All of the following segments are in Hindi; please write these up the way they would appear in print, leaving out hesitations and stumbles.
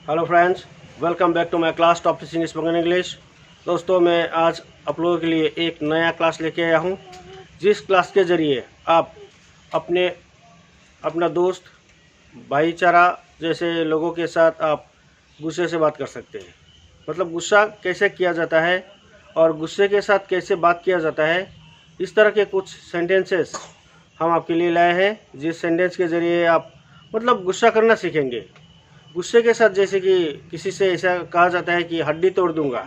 Hello friends, welcome back to my class top teaching spoken English. दोस्तों, मैं आज आप लोगों के लिए एक नया क्लास लेके आया हूँ, जिस क्लास के ज़रिए आप अपना दोस्त, भाईचारा जैसे लोगों के साथ आप गुस्से से बात कर सकते हैं। मतलब गुस्सा कैसे किया जाता है और गुस्से के साथ कैसे बात किया जाता है, इस तरह के कुछ सेंटेंसेस हम आपके लिए लाए हैं, जिस सेंटेंस के ज़रिए आप मतलब गुस्सा करना सीखेंगे। गुस्से के साथ जैसे कि किसी से ऐसा कहा जाता है कि हड्डी तोड़ दूंगा,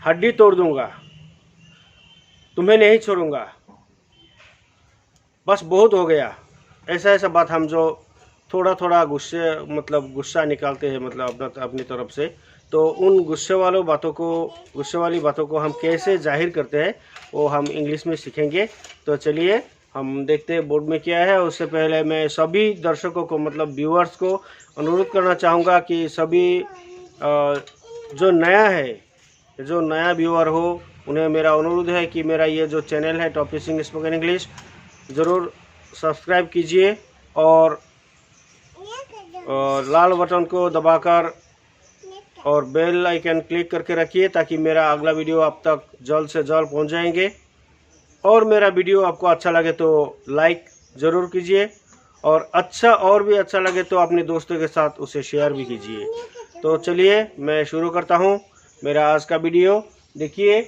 हड्डी तोड़ दूंगा, तुम्हें नहीं छोड़ूंगा, बस बहुत हो गया। ऐसा बात हम जो थोड़ा थोड़ा गुस्सा निकालते हैं मतलब अपनी तरफ से, तो उन गुस्से वाली बातों को हम कैसे जाहिर करते हैं वो हम इंग्लिश में सीखेंगे। तो चलिए हम देखते हैं बोर्ड में क्या है। उससे पहले मैं सभी दर्शकों को मतलब व्यूअर्स को अनुरोध करना चाहूँगा कि सभी जो नया व्यूअर हो, उन्हें मेरा अनुरोध है कि मेरा ये जो चैनल है टॉप टीचिंग स्पोकन इंग्लिश, ज़रूर सब्सक्राइब कीजिए और लाल बटन को दबाकर और बेल आइकन क्लिक करके रखिए, ताकि मेरा अगला वीडियो आप तक जल्द से जल्द पहुंच जाएंगे। और मेरा वीडियो आपको अच्छा लगे तो लाइक ज़रूर कीजिए, और भी अच्छा लगे तो अपने दोस्तों के साथ उसे शेयर भी कीजिए। तो चलिए मैं शुरू करता हूँ मेरा आज का वीडियो। देखिए,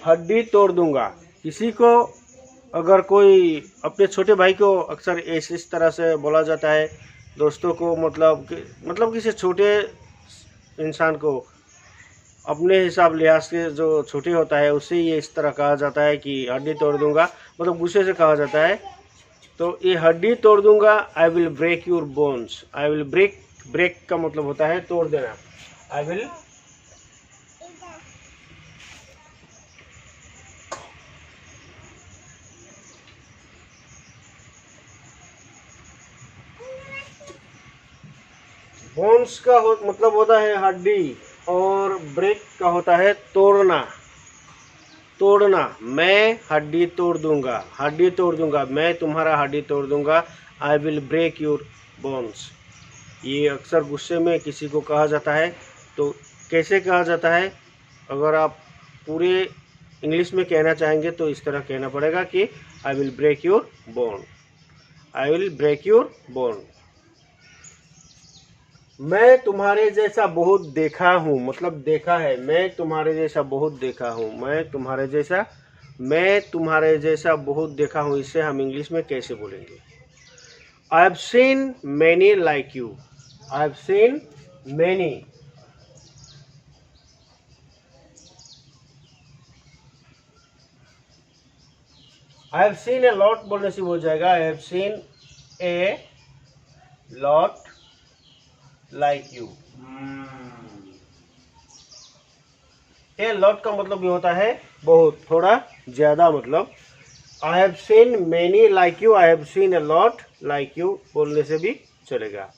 हड्डी तोड़ दूंगा। किसी को अगर कोई अपने छोटे भाई को अक्सर इस तरह से बोला जाता है, दोस्तों को मतलब किसी छोटे इंसान को अपने हिसाब लिहाज से जो छोटे होता है उससे ये इस तरह कहा जाता है कि हड्डी तोड़ दूंगा, मतलब गुस्से से कहा जाता है। तो ये हड्डी तोड़ दूंगा, I will break your bones. I will break का मतलब होता है तोड़ देना। आई विल बोन्स का मतलब होता है हड्डी, और ब्रेक का होता है तोड़ना। मैं हड्डी तोड़ दूंगा, मैं तुम्हारा हड्डी तोड़ दूंगा। I will break your bones. ये अक्सर गुस्से में किसी को कहा जाता है। तो कैसे कहा जाता है, अगर आप पूरे इंग्लिश में कहना चाहेंगे तो इस तरह कहना पड़ेगा कि I will break your bone. I will break your bone. मैं तुम्हारे जैसा बहुत देखा हूँ, मतलब देखा है। मैं तुम्हारे जैसा बहुत देखा हूँ। मैं तुम्हारे जैसा बहुत देखा हूँ। इसे हम इंग्लिश में कैसे बोलेंगे? I have seen many like you. I have seen many. I have seen a lot बोलने से हो जाएगा I have seen a lot like you. A lot का मतलब ये होता है बहुत, थोड़ा ज्यादा। मतलब I have seen many like you, I have seen a lot like you बोलने से भी चलेगा।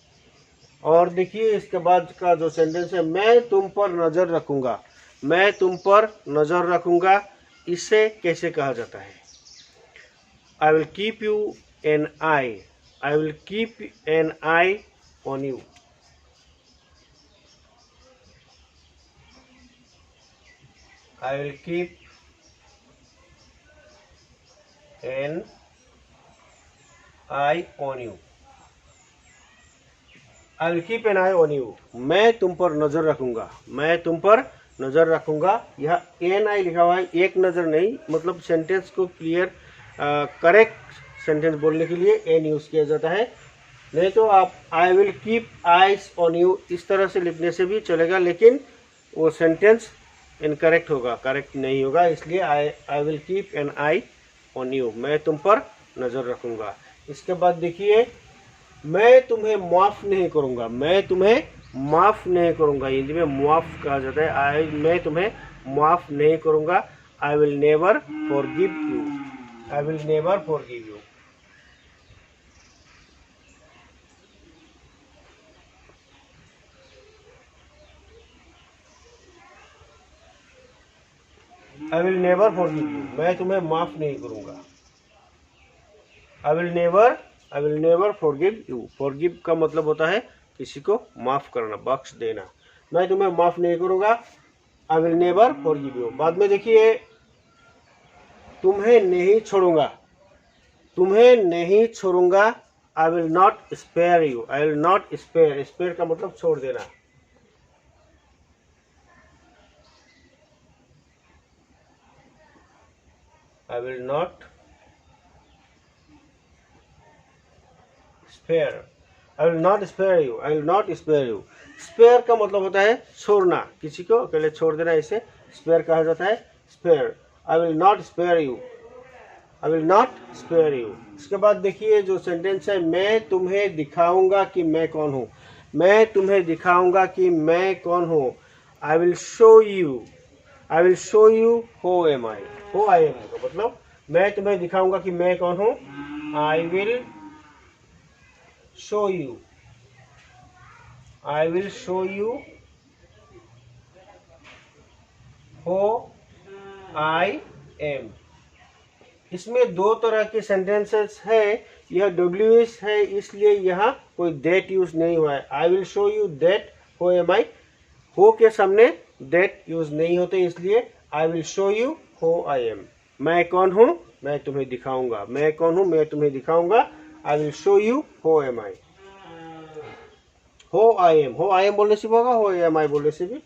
और देखिए इसके बाद का जो सेंटेंस है, मैं तुम पर नजर रखूंगा। मैं तुम पर नजर रखूंगा, इसे कैसे कहा जाता है? I will keep you an eye. I will keep an eye on you. I will keep an eye on you. I will keep an eye on you. मैं तुम पर नजर रखूंगा। मैं तुम पर नजर रखूंगा। यह एन आई लिखा हुआ है, एक नजर नहीं। मतलब सेंटेंस को क्लियर करेक्ट सेंटेंस बोलने के लिए एन यूज किया जाता है। नहीं तो आप आई will keep eyes on you इस तरह से लिखने से भी चलेगा, लेकिन वो सेंटेंस इनकरेक्ट होगा, करेक्ट नहीं होगा। इसलिए I will keep an eye on you. मैं तुम पर नजर रखूंगा। इसके बाद देखिए, मैं तुम्हें माफ नहीं करूंगा। मैं तुम्हें माफ नहीं करूंगा, हिंदी में माफ कहा जाता है। मैं तुम्हें माफ नहीं करूंगा। I will never forgive you. I will never forgive you. I will never forgive you. मैं तुम्हें माफ नहीं करूंगा। I will never forgive you. Forgive का मतलब होता है किसी को माफ करना, बख्श देना। मैं तुम्हें माफ नहीं करूंगा, I will never forgive you. बाद में देखिए, तुम्हें नहीं छोड़ूंगा, तुम्हें नहीं छोड़ूंगा, I will not spare you. I will not spare, spare का मतलब छोड़ देना। I will not spare, I will not spare you, I will not spare you. Spare का मतलब होता है छोड़ना, किसी को अकेले छोड़ देना, इसे स्पेयर कहा जाता है, spare. I will not spare you, I will not spare you. इसके बाद देखिए जो सेंटेंस है, मैं तुम्हें दिखाऊंगा कि मैं कौन हूँ। मैं तुम्हें दिखाऊंगा कि मैं कौन हूँ। आई will show you, I will show you who am I. Who I M का मतलब मैं तुम्हें दिखाऊंगा कि मैं कौन हूँ। आई will show you, I will show you who I M. इसमें दो तरह के सेंटेंसेस है। यह WH है, इसलिए यहाँ कोई दैट यूज नहीं हुआ है। I will show you that who am I, हो के सामने दैट यूज नहीं होते, इसलिए I will show you who I am. मैं कौन हूँ, मैं तुम्हें दिखाऊंगा। मैं कौन हूँ, मैं तुम्हें दिखाऊंगा। I will show you who am I. Who I M, हो आई एम बोलने से भी होगा, हो एम आई बोलने से भी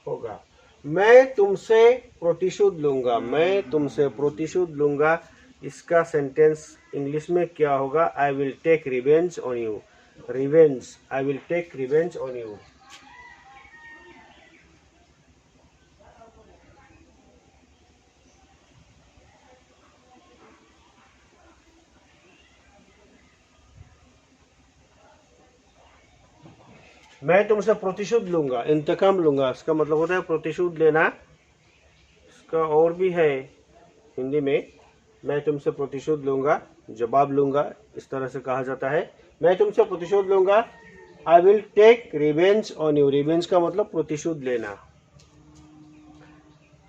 होगा। मैं तुमसे प्रतिशोध लूंगा, मैं तुमसे प्रतिशोध लूंगा। इसका सेंटेंस इंग्लिश में क्या होगा। I will take revenge on you. Revenge, I will take revenge on you. मैं तुमसे प्रतिशोध लूंगा, इंतकाम लूंगा, इसका मतलब होता है प्रतिशोध लेना। इसका और भी है हिंदी में, मैं तुमसे प्रतिशोध लूंगा, जवाब लूंगा, इस तरह से कहा जाता है। मैं तुमसे प्रतिशोध लूंगा, I will take revenge on you. Revenge का मतलब प्रतिशोध लेना।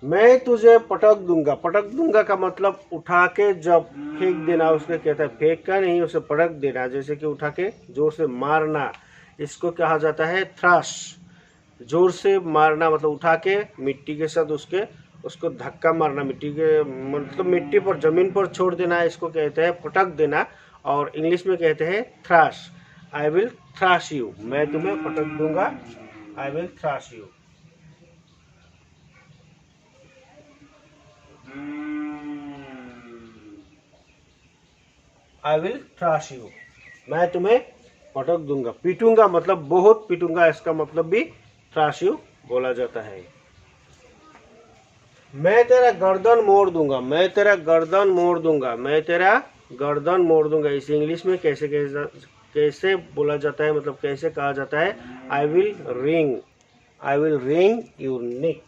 मैं तुझे पटक दूंगा, पटक दूंगा का मतलब उठा के जब फेंक देना, उसको कहता है, फेंक का नहीं, उसे पटक देना, जैसे कि उठा के जोर से मारना, इसको कहा जाता है थ्रश। जोर से मारना मतलब उठा के मिट्टी के साथ उसको धक्का मारना, मिट्टी के मतलब मिट्टी पर, जमीन पर छोड़ देना, इसको कहते हैं पटक देना। और इंग्लिश में कहते हैं thrust. I will thrust you, मैं तुम्हें पटक दूंगा, I will thrust you. I will thrust you, मैं तुम्हें पटक दूंगा। पीटूंगा मतलब बहुत पीटूंगा, इसका मतलब भी थ्रश यू बोला जाता है। मैं तेरा गर्दन मोड़ दूंगा, मैं तेरा गर्दन मोड़ दूंगा, मैं तेरा गर्दन मोड़ दूंगा। इसे इंग्लिश में कैसे बोला जाता है, मतलब कैसे कहा जाता है। I will ring, I will ring your neck.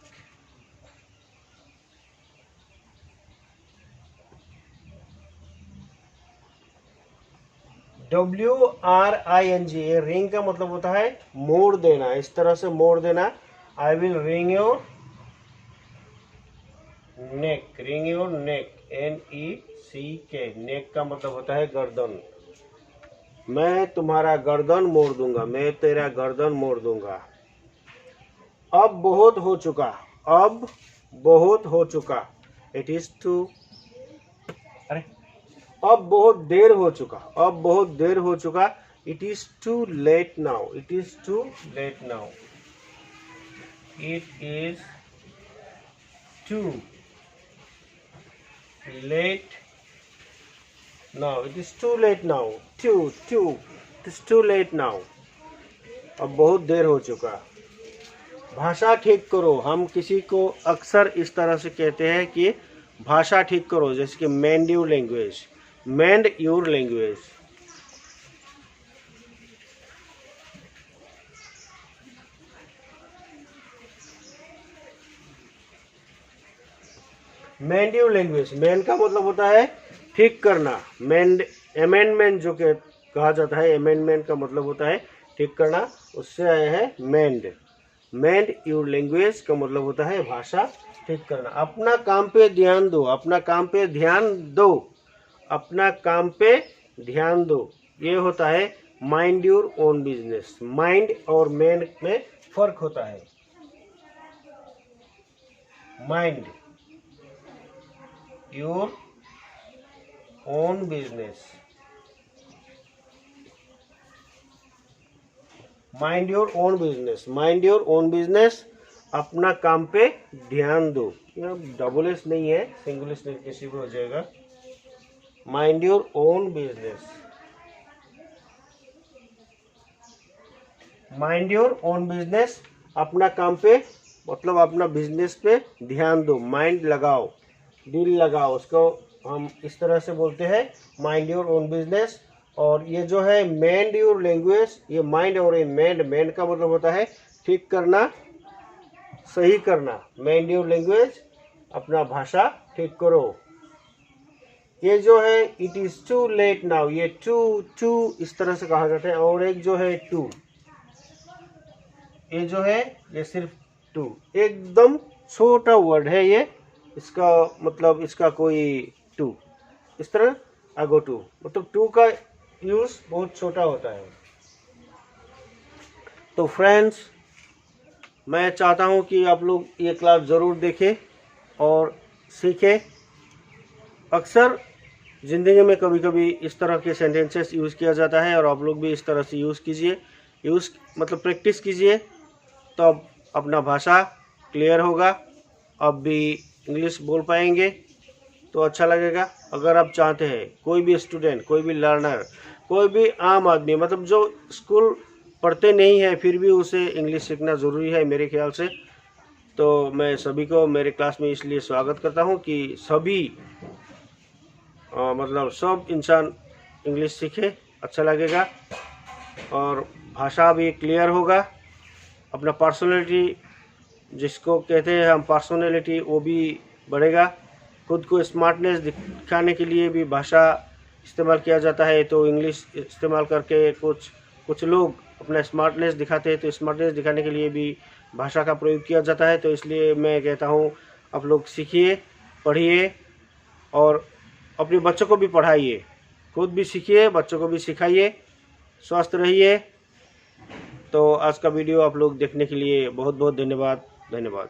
WRING, ring का मतलब होता है मोड़ देना, इस तरह से मोड़ देना। I will ring your neck, ring your neck, NECK। नेक का मतलब होता है गर्दन। मैं तुम्हारा गर्दन मोड़ दूंगा, मैं तेरा गर्दन मोड़ दूंगा। अब बहुत हो चुका, अब बहुत हो चुका, इट इज टू, अरे अब बहुत देर हो चुका, अब बहुत देर हो चुका, it is too late now, it is too late now, it is too late now, it is too late now, it is too late now, अब बहुत देर हो चुका। भाषा ठीक करो, हम किसी को अक्सर इस तरह से कहते हैं कि भाषा ठीक करो, जैसे कि mend your language, mend your language. Mend your language, mend का मतलब होता है ठीक करना। मेंड, अमेंडमेंट जो कहा जाता है, अमेंडमेंट का मतलब होता है ठीक करना, उससे आए हैं मेंड। मेंड योर लैंग्वेज का मतलब होता है भाषा ठीक करना। अपना काम पे ध्यान दो, अपना काम पे ध्यान दो, अपना काम पे ध्यान दो, ये होता है mind your own business. Mind और मैन में फर्क होता है। Mind your own business, mind your own business, mind your own business, अपना काम पे ध्यान दो। डबल एस नहीं है, सिंगल एस किसी भी हो जाएगा। Mind your own business, mind your own business, अपना काम पे मतलब अपना बिजनेस पे ध्यान दो, माइंड लगाओ, दिल लगाओ, उसको हम इस तरह से बोलते हैं माइंड योर ओन बिजनेस। और ये जो है मेंड योर लैंग्वेज, ये माइंड और ये मेंड, मेंड का मतलब होता है ठीक करना, सही करना। मेंड योर लैंग्वेज, अपना भाषा ठीक करो। ये जो है it is too late now, ये टू इस तरह से कहा जाता है। और एक जो है टू, ये जो है ये सिर्फ टू, एकदम छोटा वर्ड है ये, इसका मतलब इसका कोई टू इस तरह आई गो टू, मतलब टू का यूज बहुत छोटा होता है। तो फ्रेंड्स, मैं चाहता हूं कि आप लोग ये क्लास ज़रूर देखें और सीखें। अक्सर ज़िंदगी में कभी कभी इस तरह के सेंटेंसेस यूज़ किया जाता है और आप लोग भी इस तरह से यूज़ कीजिए, यूज़ मतलब प्रैक्टिस कीजिए, तो अब अपना भाषा क्लियर होगा, अब भी इंग्लिश बोल पाएंगे तो अच्छा लगेगा। अगर आप चाहते हैं कोई भी स्टूडेंट, कोई भी लर्नर, कोई भी आम आदमी, मतलब जो स्कूल पढ़ते नहीं है फिर भी उसे इंग्लिश सीखना ज़रूरी है मेरे ख्याल से, तो मैं सभी को मेरे क्लास में इसलिए स्वागत करता हूं कि सभी मतलब सब इंसान इंग्लिश सीखे, अच्छा लगेगा और भाषा भी क्लियर होगा। अपना पर्सनैलिटी जिसको कहते हैं हम पर्सनैलिटी, वो भी बढ़ेगा। खुद को स्मार्टनेस दिखाने के लिए भी भाषा इस्तेमाल किया जाता है, तो इंग्लिश इस्तेमाल करके कुछ लोग अपना स्मार्टनेस दिखाते हैं, तो स्मार्टनेस दिखाने के लिए भी भाषा का प्रयोग किया जाता है। तो इसलिए मैं कहता हूँ आप लोग सीखिए, पढ़िए और अपने बच्चों को भी पढ़ाइए, खुद भी सीखिए, बच्चों को भी सिखाइए। स्वस्थ रहिए। तो आज का वीडियो आप लोग देखने के लिए बहुत बहुत धन्यवाद।